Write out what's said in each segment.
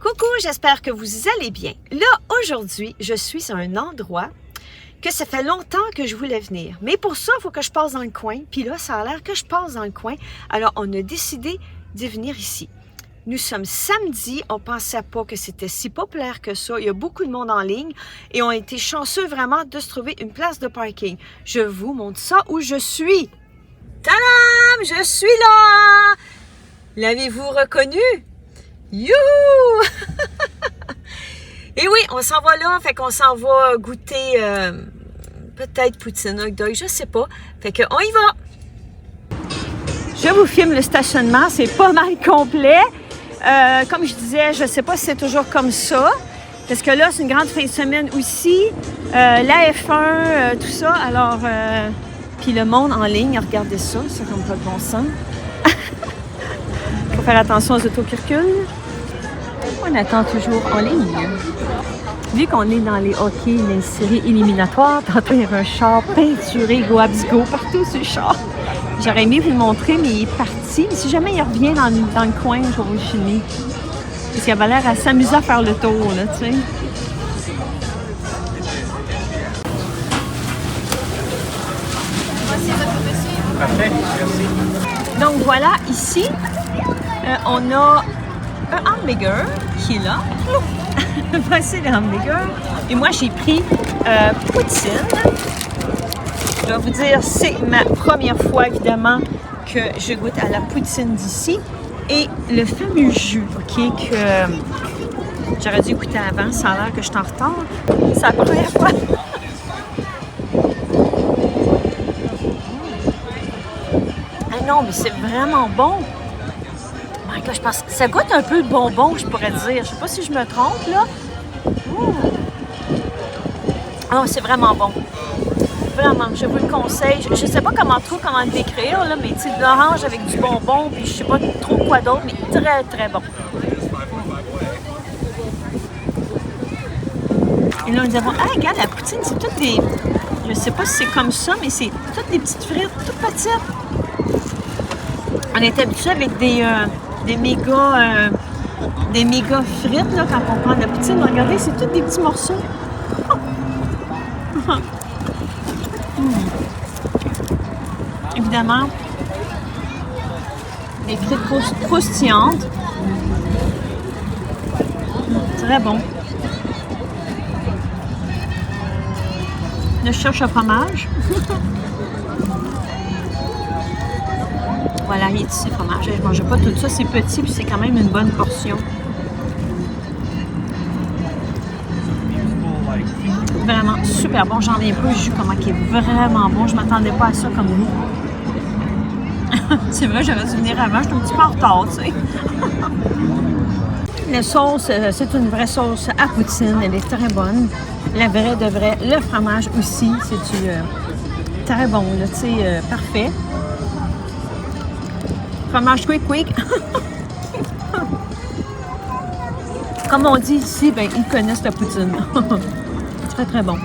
Coucou, j'espère que vous allez bien. Là, aujourd'hui, je suis à un endroit que ça fait longtemps que je voulais venir. Mais pour ça, il faut que je passe dans le coin. Puis là, ça a l'air que je passe dans le coin. Alors, on a décidé de venir ici. Nous sommes samedi, on ne pensait pas que c'était si populaire que ça. Il y a beaucoup de monde en ligne et on a été chanceux vraiment de se trouver une place de parking. Je vous montre ça où je suis. Tadam! Je suis là! L'avez-vous reconnu? Youhou! Et oui, on s'en va là, fait qu'on s'en va goûter peut-être poutine, hot dog, je sais pas. Fait qu'on y va! Je vous filme le stationnement, c'est pas mal complet. Comme je disais, je sais pas si c'est toujours comme ça. Parce que là, c'est une grande fin de semaine aussi. La F1, tout ça. Alors, puis le monde en ligne, regardez ça, c'est comme pas de bon sens. Il faut faire attention aux autos qui reculent. On attend toujours en ligne. Vu qu'on est dans les hockey, les séries éliminatoires, tantôt il y avait un char peinturé, go Habsgo, partout sur le char. J'aurais aimé vous le montrer, mais il est parti. Mais si jamais il revient dans le coin, je vais vous le filmer. Parce qu'il avait l'air à s'amuser à faire le tour, là, tu sais. Parfait, merci. Donc voilà, ici, on a un hamburger qui est là. Voici le hamburger. Et moi, j'ai pris poutine. Je dois vous dire, c'est ma première fois, évidemment, que je goûte à la poutine d'ici. Et le fameux jus, OK, que j'aurais dû goûter avant. Ça a l'air que je suis en retard. C'est la première fois. Ah non, mais c'est vraiment bon. Je pense que ça goûte un peu le bonbon, je pourrais dire. Je sais pas si je me trompe, là. Oh, c'est vraiment bon. Vraiment, je vous le conseille. Je sais pas comment le décrire, là, mais c'est de l'orange avec du bonbon, puis je sais pas trop quoi d'autre, mais très, très bon. Et là, nous avons... Ah, regarde, la poutine, c'est toutes des... Je sais pas si c'est comme ça, mais c'est toutes des petites frites, toutes petites. On est habitué avec des méga frites là, quand on prend de la poutine. Regardez, c'est tous des petits morceaux. Évidemment, des frites croustillantes. Très bon. Je cherche un fromage. Voilà, il est ici, le fromage. Je ne mangeais pas tout ça, c'est petit, puis c'est quand même une bonne portion. Vraiment super bon. J'en ai pas, le jus, comment il est vraiment bon. Je ne m'attendais pas à ça comme vous. C'est vrai, j'aurais dû venir avant, je suis un petit peu en retard, tu sais. La sauce, c'est une vraie sauce à poutine, elle est très bonne. La vraie de vraie. Le fromage aussi, c'est du très bon, là, tu sais, parfait. Fromage quick. Comme on dit ici, ben, ils connaissent la poutine. Très, très bon.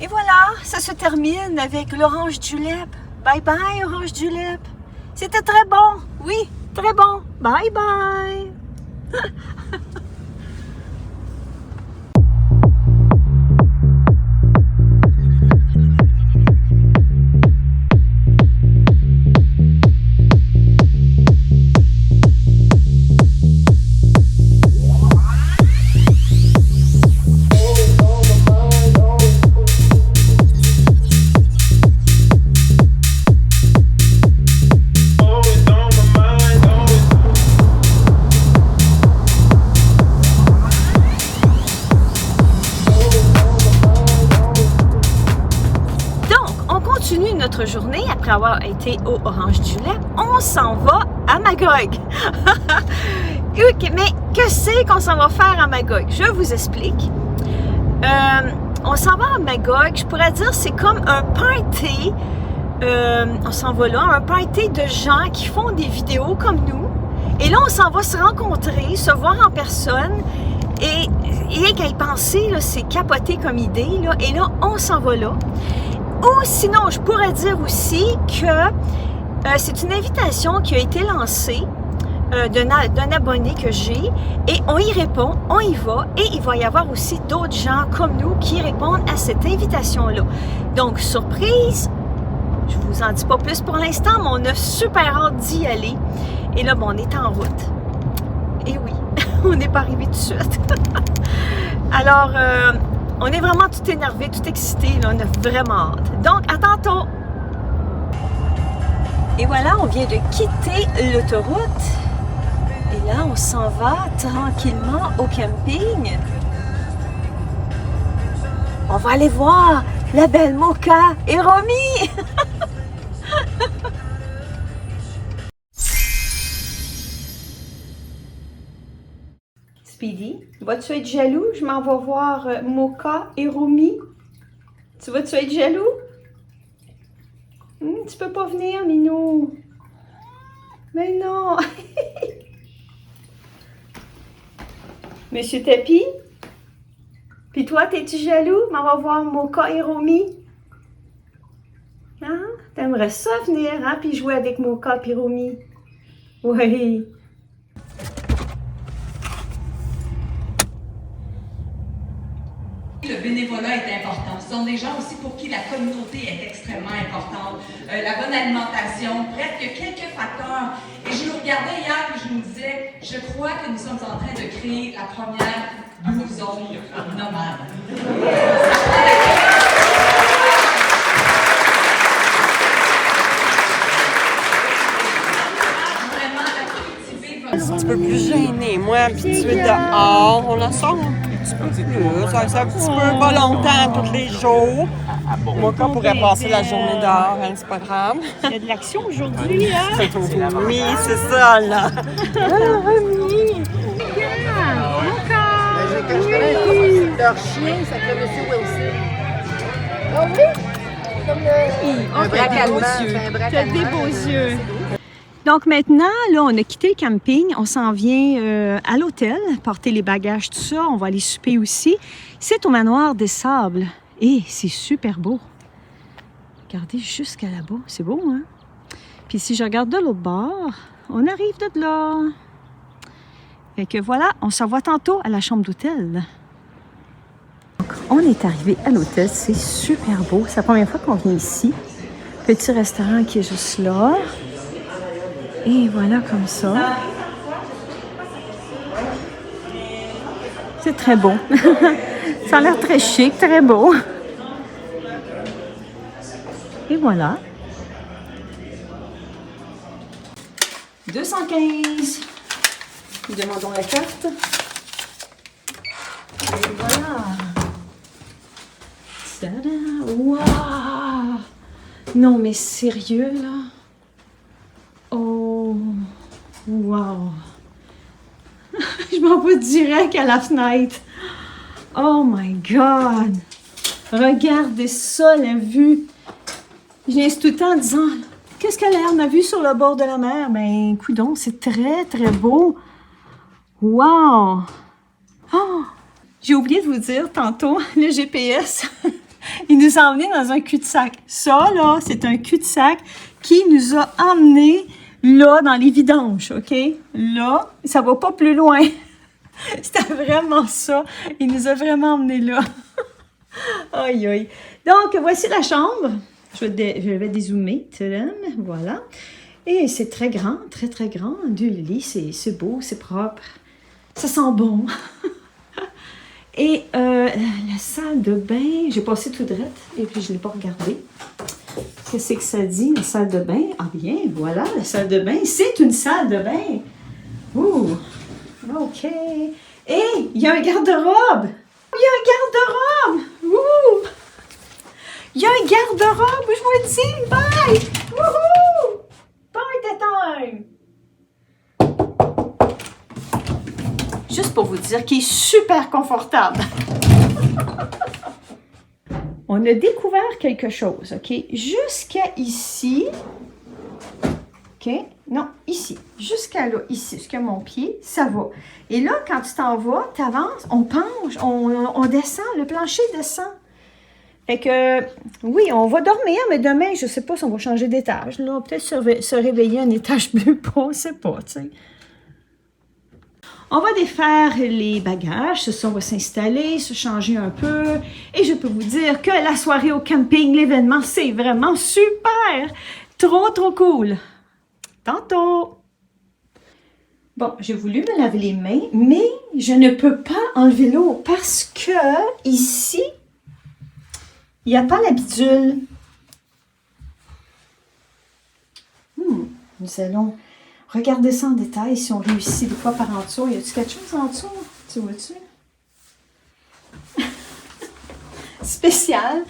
Et voilà, ça se termine avec l'orange julep. Bye bye, orange julep. C'était très bon. Oui, très bon. Bye bye. Notre journée, après avoir été au Orange Julep, on s'en va à Magog. Mais que c'est qu'on s'en va faire à Magog? Je vous explique. On s'en va à Magog, je pourrais dire c'est comme un party. On s'en va là, un party de gens qui font des vidéos comme nous. Et là, on s'en va se rencontrer, se voir en personne. Et qu'à y penser, c'est capoté comme idée. Là, et là, on s'en va là. Ou sinon, je pourrais dire aussi que c'est une invitation qui a été lancée d'un abonné que j'ai et on y répond, on y va et il va y avoir aussi d'autres gens comme nous qui répondent à cette invitation-là. Donc, surprise, je vous en dis pas plus pour l'instant, mais on a super hâte d'y aller. Et là, bon, on est en route. Et oui, on n'est pas arrivé tout de suite. Alors, on est vraiment tout énervé, tout excité, là, on a vraiment hâte. Donc, à tantôt! Et voilà, on vient de quitter l'autoroute. Et là, on s'en va tranquillement au camping. On va aller voir la belle Mocha et Romy! Speedy, vas-tu être jaloux? Je m'en vais voir Mocha et Romy. Tu vas-tu être jaloux? Tu peux pas venir, Minou. Mais non! Monsieur Tapi? Puis toi, t'es-tu jaloux? On va voir Mocha et Romy. Hein? T'aimerais ça venir, hein? Puis jouer avec Mocha et Romy. Oui. Le bénévolat est important. Ce sont des gens aussi pour qui la communauté est extrêmement importante. La bonne alimentation, bref, il y a quelques facteurs. Et je nous regardais hier et je me disais, je crois que nous sommes en train de créer la première blue zone nomade. C'est un petit peu plus gêné. Moi, habituée dehors, on la sort un petit peu plus. Ça un petit peu, pas longtemps, tous les jours. Moi, quand on pourrait passer la journée dehors, hein, c'est pas grave. Il y a de l'action aujourd'hui, hein? Oui, c'est ça, là. Romy! Quand je connais leur chien, ça s'appelle M. Wilson. Oh oui? Un vrai beaux yeux. Tu as des beaux yeux. Donc maintenant, là, on a quitté le camping, on s'en vient à l'hôtel, porter les bagages, tout ça. On va aller souper aussi. C'est au manoir des Sables. Et c'est super beau. Regardez jusqu'à là-bas, c'est beau, hein? Puis si je regarde de l'autre bord, on arrive de là. Fait que voilà, on se revoit tantôt à la chambre d'hôtel. On est arrivé à l'hôtel, c'est super beau. C'est la première fois qu'on vient ici. Petit restaurant qui est juste là. Et voilà comme ça. C'est très beau. Ça a l'air très chic, très beau. Et voilà. 215. Nous demandons la carte. Et voilà. Tada! Wow! Non, mais sérieux, là? Oh! Wow! Je m'en vais direct à la fenêtre. Oh my God! Regardez ça, la vue! Je viens tout le temps en disant, qu'est-ce qu'elle a vu sur le bord de la mer? Ben, coudonc, c'est très, très beau. Wow! Oh! J'ai oublié de vous dire tantôt, le GPS, il nous a emmenés dans un cul-de-sac. Ça, là, c'est un cul-de-sac qui nous a emmenés là, dans les vidanges, OK? Là, ça va pas plus loin. C'était vraiment ça. Il nous a vraiment emmenés là. Aïe, aïe. Donc, voici la chambre. Je vais dézoomer. Tadam, voilà. Et c'est très grand, très, très grand. Deux lits, c'est beau, c'est propre. Ça sent bon. Et la salle de bain, j'ai passé tout droit et puis je ne l'ai pas regardé. Qu'est-ce que ça dit, la salle de bain? Ah bien, voilà, la salle de bain. C'est une salle de bain. Ouh, OK. Et il y a un garde-robe. Il y a un garde-robe. Ouh. Il y a un garde-robe, je vous le dis. Bye. Wouhou. Bye, tétin. Juste pour vous dire qu'il est super confortable. On a découvert quelque chose, OK? Jusqu'à ici. OK? Non, ici. Jusqu'à là, ici, jusqu'à mon pied, ça va. Et là, quand tu t'en vas, tu avances, on penche, on descend, le plancher descend. Fait que, oui, on va dormir, mais demain, je sais pas si on va changer d'étage. Là, peut-être se réveiller à un étage plus bas, on sait pas, tu sais. On va défaire les bagages, on va s'installer, se changer un peu. Et je peux vous dire que la soirée au camping, l'événement, c'est vraiment super! Trop, trop cool! Tantôt! Bon, j'ai voulu me laver les mains, mais je ne peux pas enlever l'eau parce que ici, il n'y a pas la bidule. Nous allons regarder ça en détail si on réussit des fois par en dessous. Y a-t-il quelque chose en dessous? Tu vois-tu? Spécial.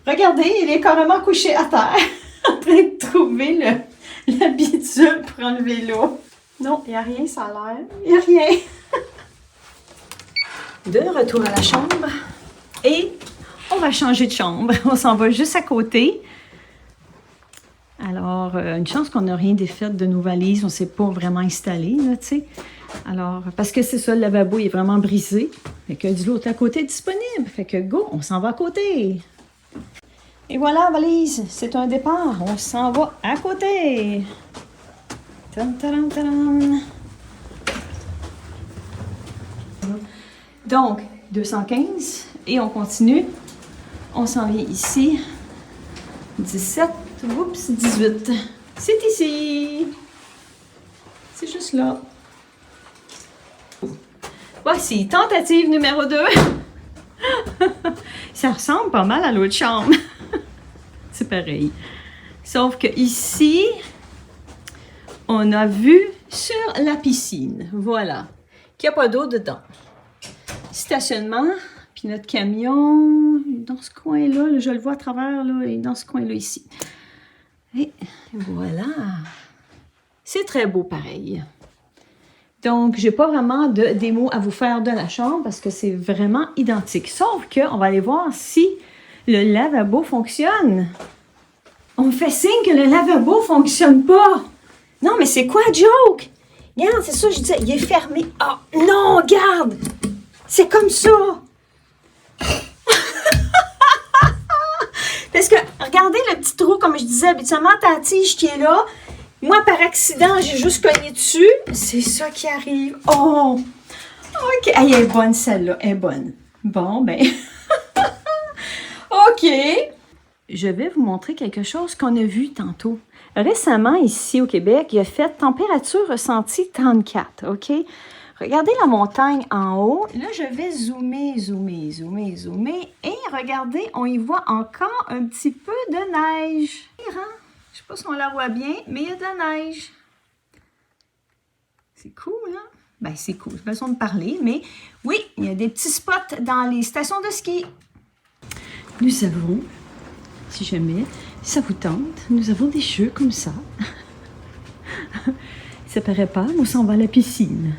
Regardez, il est carrément couché à terre en train de trouver la bidule pour enlever l'eau. Non, il n'y a rien, ça a l'air. Il n'y a rien. De retour à la chambre. Et on va changer de chambre. On s'en va juste à côté. Alors, une chance qu'on n'a rien défait de nos valises. On ne s'est pas vraiment installé, là, tu sais. Alors, parce que c'est ça, le lavabo il est vraiment brisé. Fait que de l'autre à côté est disponible. Fait que go, on s'en va à côté. Et voilà, valise. C'est un départ. On s'en va à côté. Tadam, tadam, tadam. Donc, 215. Et on continue. On s'en vient ici. 17. Oups, 18. C'est ici. C'est juste là. Voici, tentative numéro 2. Ça ressemble pas mal à l'autre chambre. C'est pareil. Sauf que ici, on a vu sur la piscine. Voilà. Qu'il n'y a pas d'eau dedans. Stationnement. Puis notre camion, dans ce coin-là, je le vois à travers, là, et dans ce coin-là ici. Et voilà. C'est très beau pareil. Donc, je n'ai pas vraiment de démo à vous faire de la chambre parce que c'est vraiment identique. Sauf qu'on va aller voir si le lavabo fonctionne. On me fait signe que le lavabo ne fonctionne pas. Non, mais c'est quoi, joke? Regarde, c'est ça, je disais, il est fermé. Ah, non, regarde! C'est comme ça! Parce que, regardez le petit trou, comme je disais, habituellement, ta tige qui est là, moi, par accident, j'ai juste cogné dessus. C'est ça qui arrive. Oh! OK. Elle est bonne, celle-là. Elle est bonne. Bon, ben... OK. Je vais vous montrer quelque chose qu'on a vu tantôt. Récemment, ici au Québec, il a fait température ressentie 34, OK? Regardez la montagne en haut. Là, je vais zoomer. Et regardez, on y voit encore un petit peu de neige. Je ne sais pas si on la voit bien, mais il y a de la neige. C'est cool, hein? Ben, c'est cool. C'est une façon de parler, mais oui, il y a des petits spots dans les stations de ski. Nous avons, si jamais ça vous tente, nous avons des jeux comme ça. Ça paraît pas, mais on s'en va à la piscine.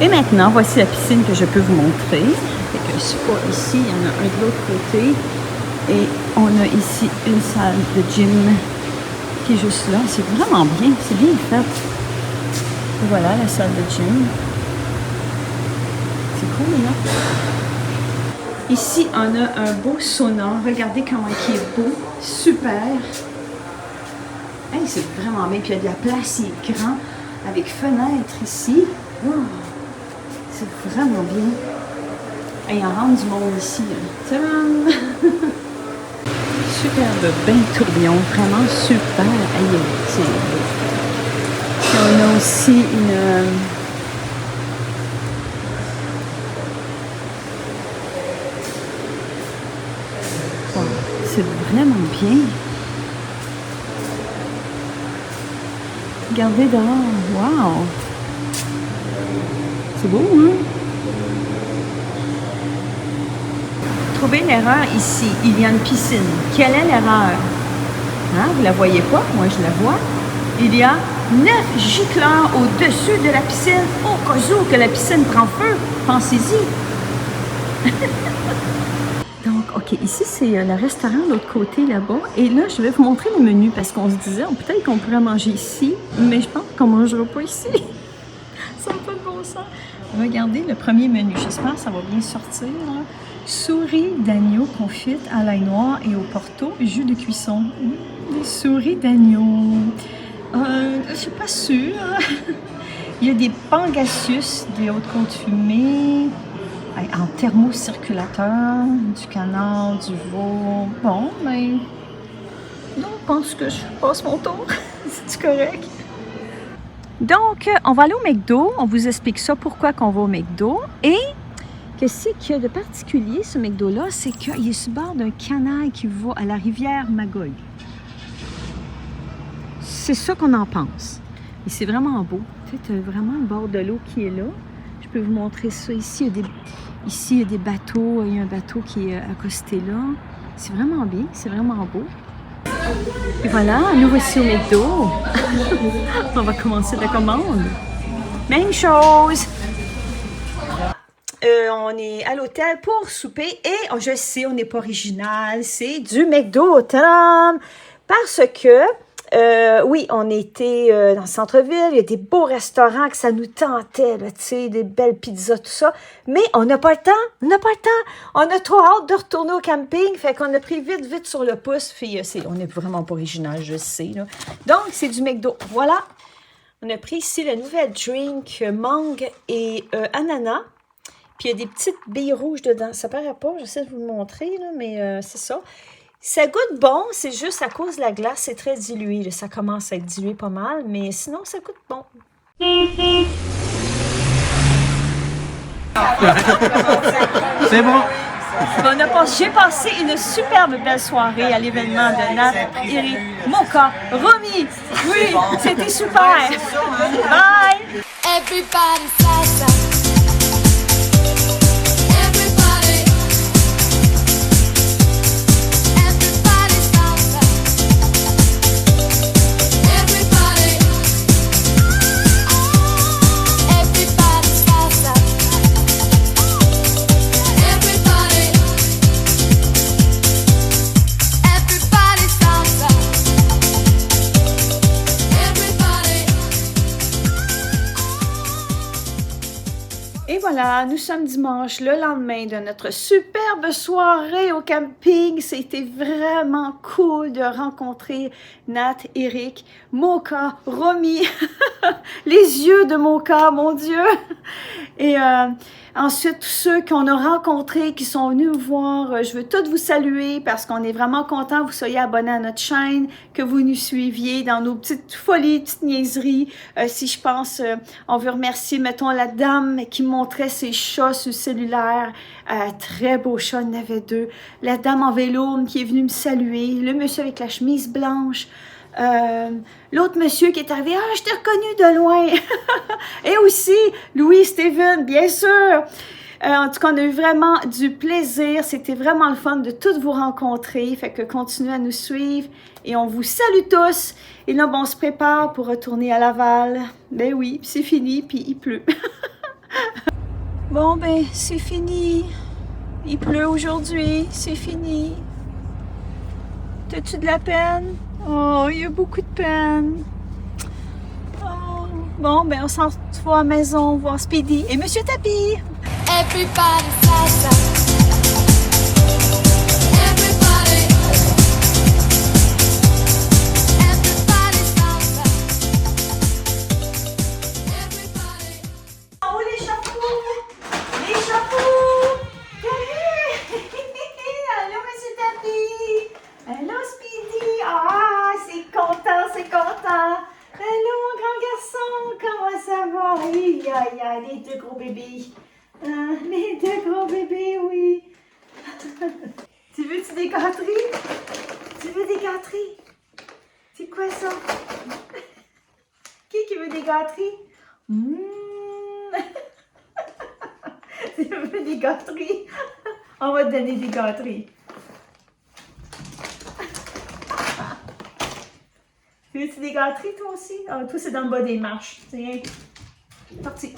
Et maintenant, voici la piscine que je peux vous montrer. Fait que soit ici, il y en a un de l'autre côté. Et on a ici une salle de gym qui est juste là. C'est vraiment bien, c'est bien fait. Et voilà la salle de gym. C'est cool, là. Ici, on a un beau sauna. Regardez comment il est beau. Super. Hey, c'est vraiment bien. Puis il y a de la place, il est grand. Avec fenêtre ici. Wow. C'est vraiment bien. Et il en rentre du monde ici. Tadam! Superbe bain tourbillon. Vraiment super. Aïe, c'est beau. Puis on a aussi une... Wow, c'est vraiment bien. Regardez dehors. Wow! C'est beau, hein? Trouvez l'erreur ici. Il y a une piscine. Quelle est l'erreur? Hein? Vous ne la voyez pas? Moi, je la vois. Il y a 9 gicleurs au-dessus de la piscine. Au cas où que la piscine prend feu. Pensez-y. Donc, OK. Ici, c'est le restaurant de l'autre côté, là-bas. Et là, je vais vous montrer le menu parce qu'on se disait, peut-être qu'on pourrait manger ici. Mais je pense qu'on ne mangera pas ici. Ça n'a pas de bon sens. Regardez le premier menu. J'espère que ça va bien sortir. Là. Souris d'agneau confite à l'ail noir et au porto, jus de cuisson. Des souris d'agneau. Je suis pas sûre. Il y a des pangasius, des hautes côtes fumées, en thermocirculateur, du canard, du veau. Bon, ben, je pense que je passe mon tour. C'est correct. Donc, on va aller au McDo. On vous explique ça, pourquoi qu'on va au McDo. Et qu'est-ce qu'il y a de particulier, ce McDo-là, c'est qu'il est sur le bord d'un canal qui va à la rivière Magog. C'est ça qu'on en pense. Et c'est vraiment beau. Tu sais, vraiment le bord de l'eau qui est là. Je peux vous montrer ça. Ici, il y a des bateaux. Il y a un bateau qui est accosté là. C'est vraiment bien. C'est vraiment beau. Et voilà, nous voici au McDo. On va commencer la commande. Même chose. On est à l'hôtel pour souper et je sais, on n'est pas original. C'est du McDo, tadam! Parce que oui, on était dans le centre-ville, il y a des beaux restaurants que ça nous tentait, tu sais, des belles pizzas, tout ça. Mais on n'a pas le temps, on a trop hâte de retourner au camping, fait qu'on a pris vite sur le pouce. Puis on n'est vraiment pas original, je sais, là. Donc, c'est du McDo. Voilà, on a pris ici le nouvel drink mangue et ananas. Puis il y a des petites billes rouges dedans. Ça paraît pas, j'essaie de vous le montrer, là, mais c'est ça. Ça goûte bon, c'est juste à cause de la glace, c'est très dilué. Là, ça commence à être dilué pas mal, mais sinon, ça goûte bon. C'est bon. J'ai passé une superbe belle soirée à l'événement de Nat, Eric, Mocha, Romy. Oui, c'était super. Bye! Everybody salsa. Et voilà, nous sommes dimanche, le lendemain de notre superbe soirée au camping. C'était vraiment cool de rencontrer Nat, Eric, Mocha, Romy, les yeux de Mocha, mon Dieu! Et ensuite, tous ceux qu'on a rencontrés, qui sont venus nous voir, je veux tous vous saluer parce qu'on est vraiment contents que vous soyez abonnés à notre chaîne, que vous nous suiviez dans nos petites folies, petites niaiseries. Si je pense, on veut remercier, mettons, la dame qui montrait ses chats sur le cellulaire. Très beau chat, il y en avait deux. La dame en vélo qui est venue me saluer. Le monsieur avec la chemise blanche. L'autre monsieur qui est arrivé, « Ah, je t'ai reconnu de loin! » Et aussi, Louis Steven, bien sûr! En tout cas, on a eu vraiment du plaisir. C'était vraiment le fun de tous vous rencontrer. Fait que continuez à nous suivre. Et on vous salue tous. Et là, bon, on se prépare pour retourner à Laval. Ben oui, c'est fini, puis il pleut. Bon, ben, c'est fini. Il pleut aujourd'hui. C'est fini. T'as-tu de la peine? Oh, il y a beaucoup de peine. Oh. Bon, ben, on s'en va à la maison voir Speedy et Monsieur Tapi. Everybody salsa. Everybody. Everybody salsa. Everybody. Oh, les chapeaux! Les chapeaux! Salut! Allô, Monsieur Tapi! Allô, Speedy! Ah, c'est content, c'est content! Allô, mon grand garçon! Comment ça va? Aïe, aïe, aïe, les deux gros bébés! Ah, les deux gros bébés, oui! Tu veux-tu des gâteries? Tu veux des gâteries? C'est quoi ça? Qui veut des gâteries? Tu veux des gâteries? On va te donner des gâteries. Tu veux-tu des gâteries, toi aussi? Ah, toi, c'est dans le bas des marches. Tiens, parti.